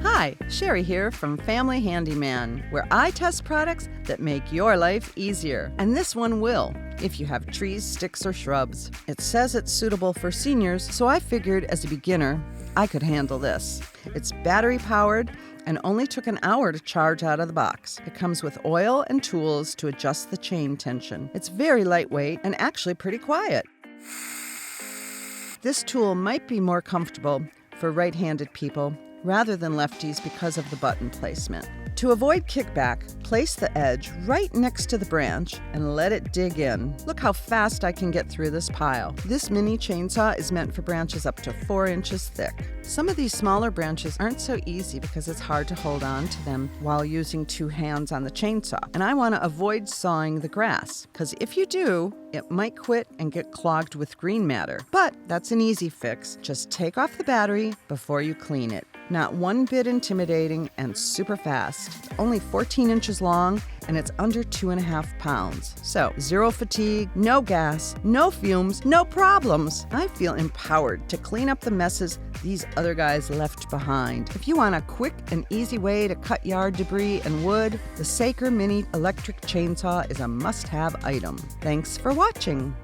Hi, Sherry here from Family Handyman, where I test products that make your life easier. And this one will, if you have trees, sticks, or shrubs. It says it's suitable for seniors, so I figured as a beginner, I could handle this. It's battery powered and only took an hour to charge out of the box. It comes with oil and tools to adjust the chain tension. It's very lightweight and actually pretty quiet. This tool might be more comfortable for right-handed people rather than lefties because of the button placement. To avoid kickback, place the edge right next to the branch and let it dig in. Look how fast I can get through this pile. This mini chainsaw is meant for branches up to 4 inches thick. Some of these smaller branches aren't so easy because it's hard to hold on to them while using 2 hands on the chainsaw. And I want to avoid sawing the grass, because if you do, it might quit and get clogged with green matter. But that's an easy fix. Just take off the battery before you clean it. Not one bit intimidating and super fast. It's only 14 inches long and it's under 2.5 pounds. So, zero fatigue, no gas, no fumes, no problems. I feel empowered to clean up the messes these other guys left behind. If you want a quick and easy way to cut yard debris and wood, the Saker Mini electric chainsaw is a must-have item. Thanks for watching.